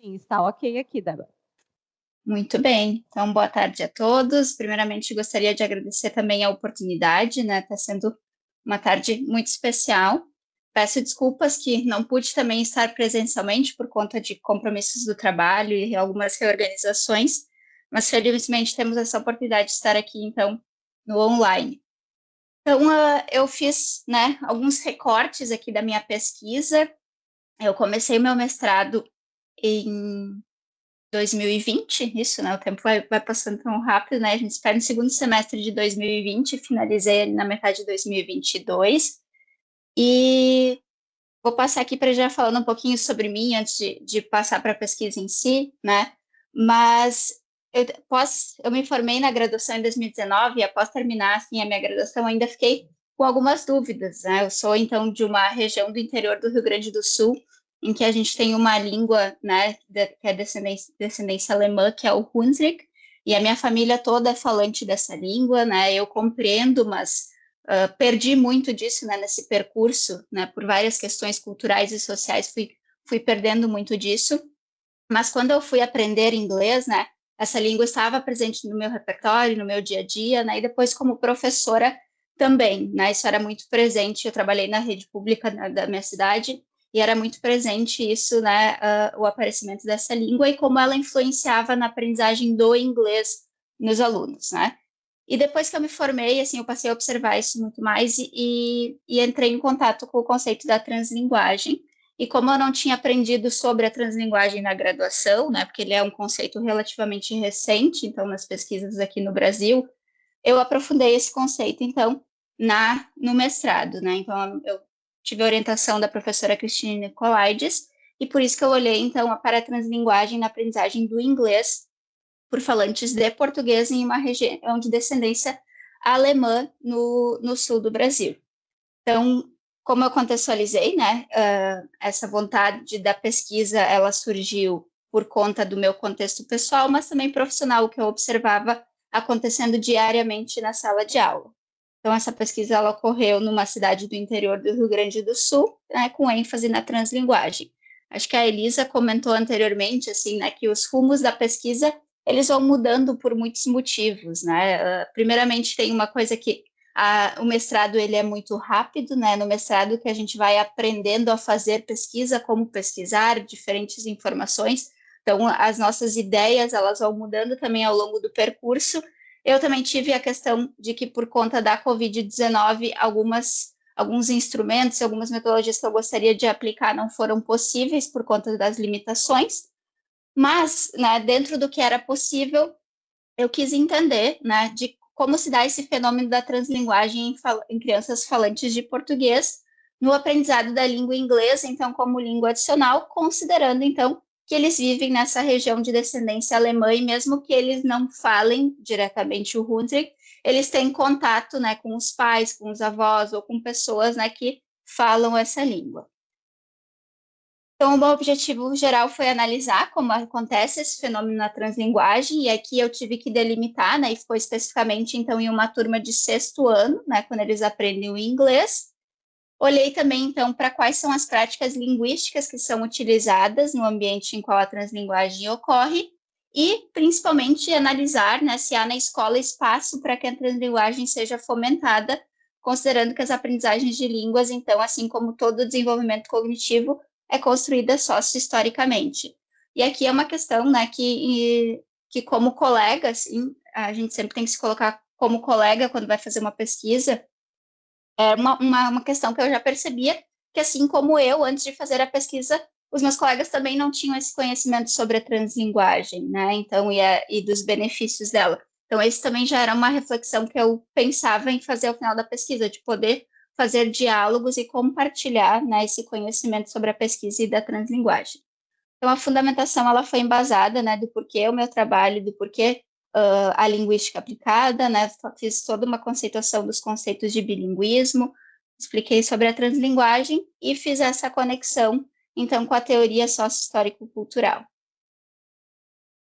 Sim, está ok aqui, Débora. Muito bem, então boa tarde a todos. Primeiramente, gostaria de agradecer também a oportunidade, né? Está sendo uma tarde muito especial. Peço desculpas que não pude também estar presencialmente por conta de compromissos do trabalho e algumas reorganizações, mas felizmente temos essa oportunidade de estar aqui, então, no online. Então, eu fiz, né, alguns recortes aqui da minha pesquisa. Eu comecei meu mestrado em 2020, isso, né? O tempo vai passando tão rápido, né? A gente espera no segundo semestre de 2020, finalizei ali na metade de 2022. E vou passar aqui para já falando um pouquinho sobre mim antes de passar para a pesquisa em si, né? Mas eu me formei na graduação em 2019 e após terminar assim, a minha graduação ainda fiquei com algumas dúvidas, né? Eu sou então de uma região do interior do Rio Grande do Sul em que a gente tem uma língua, né, que é descendência alemã, que é o Hunsrück, e a minha família toda é falante dessa língua, né? Eu compreendo, mas perdi muito disso, né, nesse percurso, né, por várias questões culturais e sociais, fui perdendo muito disso. Mas quando eu fui aprender inglês, né, essa língua estava presente no meu repertório, no meu dia a dia, né, e depois como professora também, né, isso era muito presente. Eu trabalhei na rede pública, né, da minha cidade e era muito presente isso, né, o aparecimento dessa língua e como ela influenciava na aprendizagem do inglês nos alunos, né. E depois que eu me formei, assim, eu passei a observar isso muito mais e entrei em contato com o conceito da translinguagem. E como eu não tinha aprendido sobre a translinguagem na graduação, né, porque ele é um conceito relativamente recente, então, nas pesquisas aqui no Brasil, eu aprofundei esse conceito, então, no mestrado, né? Então, eu tive a orientação da professora Cristine Nicolaides, e por isso que eu olhei, então, para a translinguagem na aprendizagem do inglês por falantes de português em uma região de descendência alemã no sul do Brasil. Então, como eu contextualizei, né, essa vontade da pesquisa, ela surgiu por conta do meu contexto pessoal, mas também profissional, que eu observava acontecendo diariamente na sala de aula. Então, essa pesquisa ela ocorreu numa cidade do interior do Rio Grande do Sul, né, com ênfase na translinguagem. Acho que a Elisa comentou anteriormente, assim, né, que os rumos da pesquisa eles vão mudando por muitos motivos, né? Primeiramente, tem uma coisa que o mestrado ele é muito rápido, né? No mestrado que a gente vai aprendendo a fazer pesquisa, como pesquisar diferentes informações. Então, as nossas ideias elas vão mudando também ao longo do percurso. Eu também tive a questão de que por conta da Covid-19, alguns instrumentos, algumas metodologias que eu gostaria de aplicar não foram possíveis por conta das limitações. Mas, né, dentro do que era possível, eu quis entender, né, de como se dá esse fenômeno da translinguagem em crianças falantes de português no aprendizado da língua inglesa, então, como língua adicional, considerando, então, que eles vivem nessa região de descendência alemã e mesmo que eles não falem diretamente o Hunsrück, eles têm contato, né, com os pais, com os avós ou com pessoas, né, que falam essa língua. Então, o meu objetivo geral foi analisar como acontece esse fenômeno na translinguagem, e aqui eu tive que delimitar, né, e ficou especificamente, então, em uma turma de sexto ano, né, quando eles aprendem o inglês. Olhei também, então, para quais são as práticas linguísticas que são utilizadas no ambiente em qual a translinguagem ocorre, e, principalmente, analisar, né, se há na escola espaço para que a translinguagem seja fomentada, considerando que as aprendizagens de línguas, então, assim como todo o desenvolvimento cognitivo, é construída sócio-historicamente. E aqui é uma questão, né, que como colega, assim, a gente sempre tem que se colocar como colega quando vai fazer uma pesquisa, é uma questão que eu já percebia, que assim como eu, antes de fazer a pesquisa, os meus colegas também não tinham esse conhecimento sobre a translinguagem, né? Então, e dos benefícios dela. Então, esse também já era uma reflexão que eu pensava em fazer ao final da pesquisa, de poder fazer diálogos e compartilhar, né, esse conhecimento sobre a pesquisa e da translinguagem. Então, a fundamentação ela foi embasada, né, do porquê o meu trabalho, do porquê a linguística aplicada, né, fiz toda uma conceituação dos conceitos de bilinguismo, expliquei sobre a translinguagem e fiz essa conexão, então, com a teoria sócio-histórico-cultural.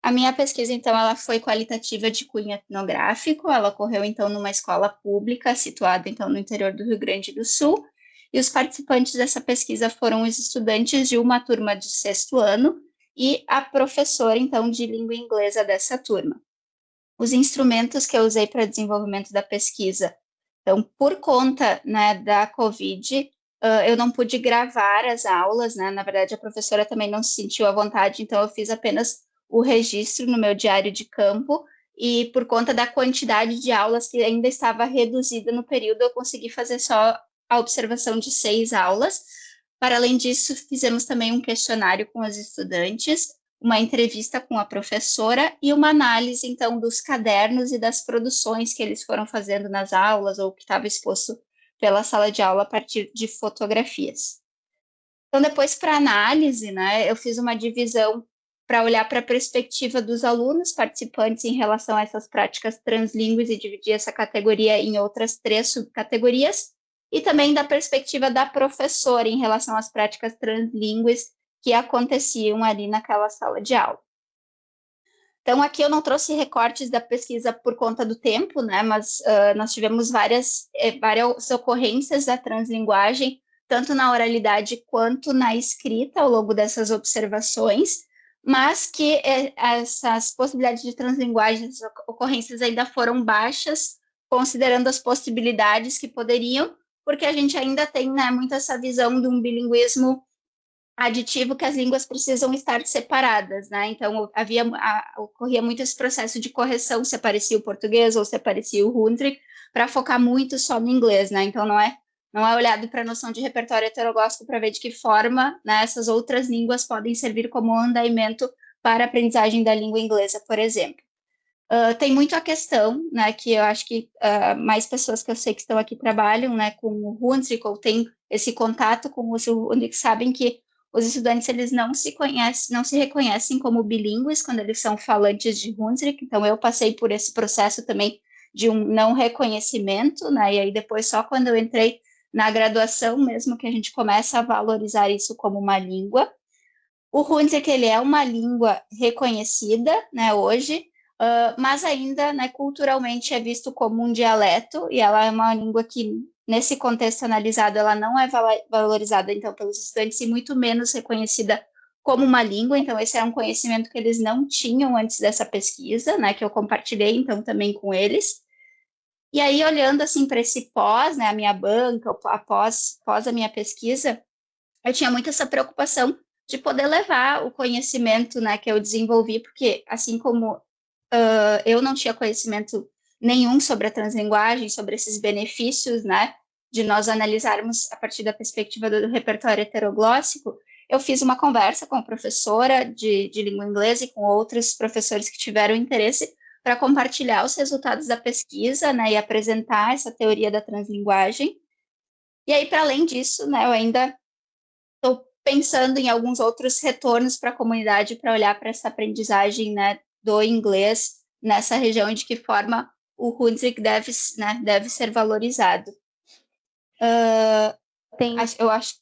A minha pesquisa, então, ela foi qualitativa de cunho etnográfico, ela ocorreu, então, numa escola pública, situada, então, no interior do Rio Grande do Sul, e os participantes dessa pesquisa foram os estudantes de uma turma de sexto ano, e a professora, então, de língua inglesa dessa turma. Os instrumentos que eu usei para desenvolvimento da pesquisa. Então, por conta, né, da Covid, eu não pude gravar as aulas, né? Na verdade, a professora também não se sentiu à vontade, então eu fiz apenas o registro no meu diário de campo e por conta da quantidade de aulas que ainda estava reduzida no período, eu consegui fazer só a observação de 6 aulas. Para além disso, fizemos também um questionário com os estudantes, uma entrevista com a professora e uma análise, então, dos cadernos e das produções que eles foram fazendo nas aulas ou que estava exposto pela sala de aula a partir de fotografias. Então, depois, para análise, né, eu fiz uma divisão para olhar para a perspectiva dos alunos participantes em relação a essas práticas translíngues e dividir essa categoria em outras 3 subcategorias, e também da perspectiva da professora em relação às práticas translíngues que aconteciam ali naquela sala de aula. Então, aqui eu não trouxe recortes da pesquisa por conta do tempo, né, mas nós tivemos várias ocorrências da translinguagem, tanto na oralidade quanto na escrita ao longo dessas observações, mas que essas possibilidades de translinguagem, essas ocorrências ainda foram baixas, considerando as possibilidades que poderiam, porque a gente ainda tem, né, muito essa visão de um bilinguismo aditivo que as línguas precisam estar separadas, né? Então ocorria muito esse processo de correção se aparecia o português ou se aparecia o Hunsrück, para focar muito só no inglês, né? Então não é olhado para a noção de repertório heteroglóssico para ver de que forma, né, essas outras línguas podem servir como andamento para a aprendizagem da língua inglesa, por exemplo. Tem muito a questão, né, que eu acho que mais pessoas que eu sei que estão aqui trabalham, né, com o Hunsrück ou têm esse contato com o Hunsrück sabem que os estudantes eles não se conhecem, não se reconhecem como bilíngues quando eles são falantes de Hunsrück. Então eu passei por esse processo também de um não reconhecimento, né? E aí depois só quando eu entrei na graduação mesmo que a gente começa a valorizar isso como uma língua. O Hunsrück ele é uma língua reconhecida, né, hoje, mas ainda, né, culturalmente é visto como um dialeto e ela é uma língua que nesse contexto analisado, ela não é valorizada, então, pelos estudantes e muito menos reconhecida como uma língua. Então, esse é um conhecimento que eles não tinham antes dessa pesquisa, né, que eu compartilhei, então, também com eles. E aí, olhando, assim, para esse pós, né, a minha banca, pós a minha pesquisa, eu tinha muito essa preocupação de poder levar o conhecimento, né, que eu desenvolvi, porque, assim como eu não tinha conhecimento nenhum sobre a translinguagem, sobre esses benefícios, né, de nós analisarmos a partir da perspectiva do repertório heteroglóssico. Eu fiz uma conversa com a professora de língua inglesa e com outros professores que tiveram interesse para compartilhar os resultados da pesquisa, né, e apresentar essa teoria da translinguagem. E aí, para além disso, né, eu ainda estou pensando em alguns outros retornos para a comunidade para olhar para essa aprendizagem, né, do inglês nessa região e de que forma o Hunsrück deve, né, deve ser valorizado. Eu acho.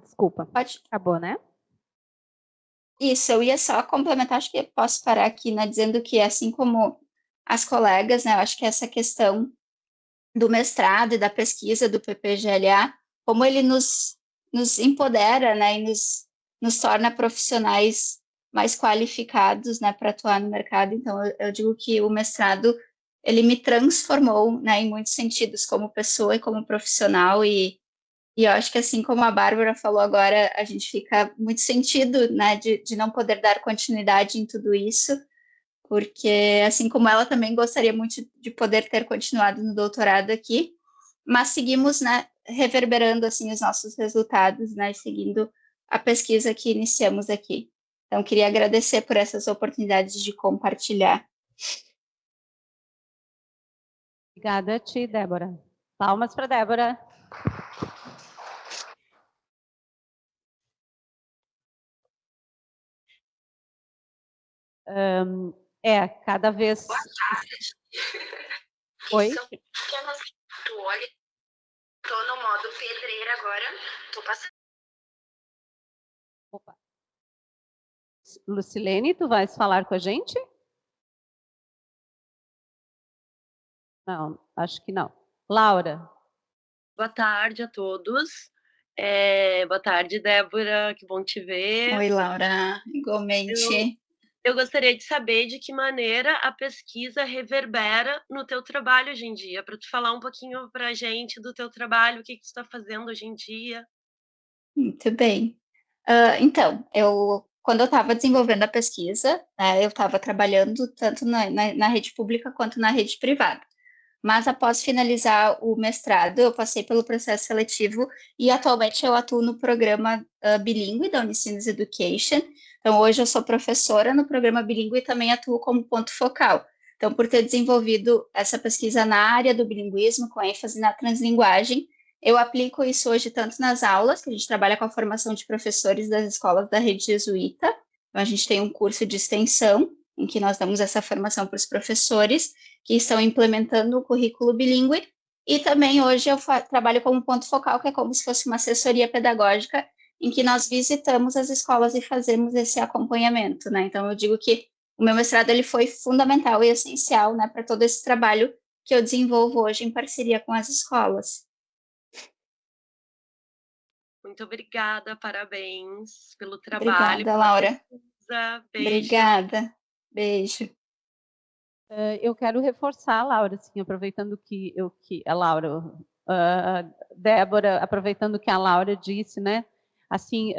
Desculpa. Pode. Acabou, né? Isso, eu ia só complementar, acho que posso parar aqui, né, dizendo que assim como as colegas, né, eu acho que essa questão do mestrado e da pesquisa do PPGLA, como ele nos empodera, né, e nos torna profissionais mais qualificados, né, para atuar no mercado. Então, eu digo que o mestrado, ele me transformou, né, em muitos sentidos, como pessoa e como profissional, e eu acho que assim como a Bárbara falou agora, a gente fica muito sentido, né, de não poder dar continuidade em tudo isso, porque assim como ela também gostaria muito de poder ter continuado no doutorado aqui, mas seguimos, né, reverberando assim os nossos resultados, né, seguindo a pesquisa que iniciamos aqui. Então, queria agradecer por essas oportunidades de compartilhar. Obrigada a ti, Débora. Palmas para Débora. Cada vez... Boa tarde. Oi? Tu olha, tô no modo pedreira agora, tô passando. Opa. Lucilene, tu vais falar com a gente? Não, acho que não. Laura. Boa tarde a todos. Boa tarde, Débora, que bom te ver. Oi, Laura, igualmente. Eu gostaria de saber de que maneira a pesquisa reverbera no teu trabalho hoje em dia, para tu falar um pouquinho para a gente do teu trabalho, o que tu está fazendo hoje em dia. Muito bem. Então, quando eu estava desenvolvendo a pesquisa, eu estava trabalhando tanto na rede pública quanto na rede privada. Mas após finalizar o mestrado, eu passei pelo processo seletivo e atualmente eu atuo no programa bilíngue da Unicinos Education. Então, hoje eu sou professora no programa bilíngue e também atuo como ponto focal. Então, por ter desenvolvido essa pesquisa na área do bilinguismo, com ênfase na translinguagem, eu aplico isso hoje tanto nas aulas, que a gente trabalha com a formação de professores das escolas da rede jesuíta. Então, a gente tem um curso de extensão em que nós damos essa formação para os professores que estão implementando o currículo bilíngue. E também hoje eu trabalho como ponto focal, que é como se fosse uma assessoria pedagógica, em que nós visitamos as escolas e fazemos esse acompanhamento, né? Então, eu digo que o meu mestrado ele foi fundamental e essencial, né, para todo esse trabalho que eu desenvolvo hoje em parceria com as escolas. Muito obrigada, parabéns pelo trabalho. Obrigada, Laura. Beijo. Obrigada. Beijo. Eu quero reforçar, Laura, assim, aproveitando que a Laura, Débora, aproveitando o que a Laura disse, né? Assim,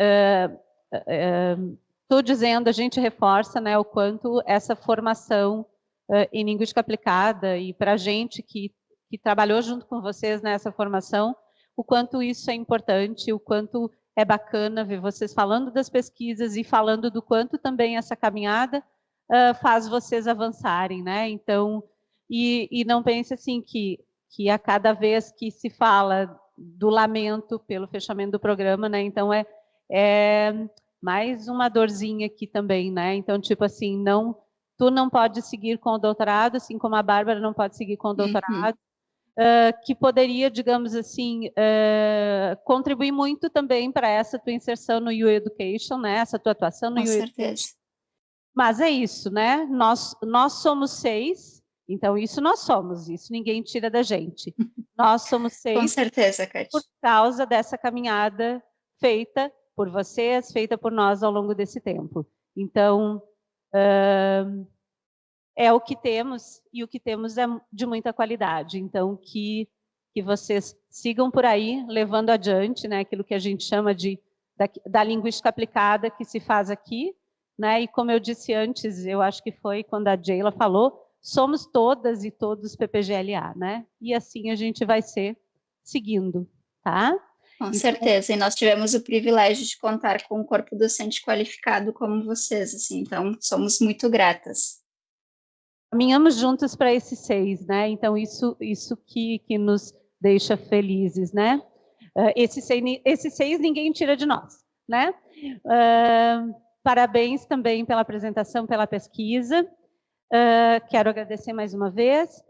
estou dizendo, a gente reforça, né, o quanto essa formação em linguística aplicada e para a gente que trabalhou junto com vocês nessa formação, o quanto isso é importante, o quanto é bacana ver vocês falando das pesquisas e falando do quanto também essa caminhada faz vocês avançarem, né? Então, e não pense assim que a cada vez que se fala do lamento pelo fechamento do programa, né? Então é mais uma dorzinha aqui também, né? Então, tipo assim, tu não pode seguir com o doutorado, assim como a Bárbara não pode seguir com o doutorado, que poderia, digamos assim, contribuir muito também para essa tua inserção no U Education, né? Essa tua atuação no U Education. Com certeza. Mas é isso, né? Nós somos 6, então isso nós somos, isso ninguém tira da gente. Nós somos 6. Com certeza, Kátia. Por causa dessa caminhada feita por vocês, feita por nós ao longo desse tempo. Então, é o que temos, e o que temos é de muita qualidade. Então, que vocês sigam por aí, levando adiante, né, aquilo que a gente chama da linguística aplicada que se faz aqui, né? E como eu disse antes, eu acho que foi quando a Jayla falou, somos todas e todos PPGLA, né? E assim a gente vai ser seguindo, tá? Com certeza, e nós tivemos o privilégio de contar com um corpo docente qualificado como vocês, assim, então somos muito gratas. Caminhamos juntos para esses 6, né? Então isso que nos deixa felizes, né? Esses 6 ninguém tira de nós, né? Parabéns também pela apresentação, pela pesquisa. Quero agradecer mais uma vez.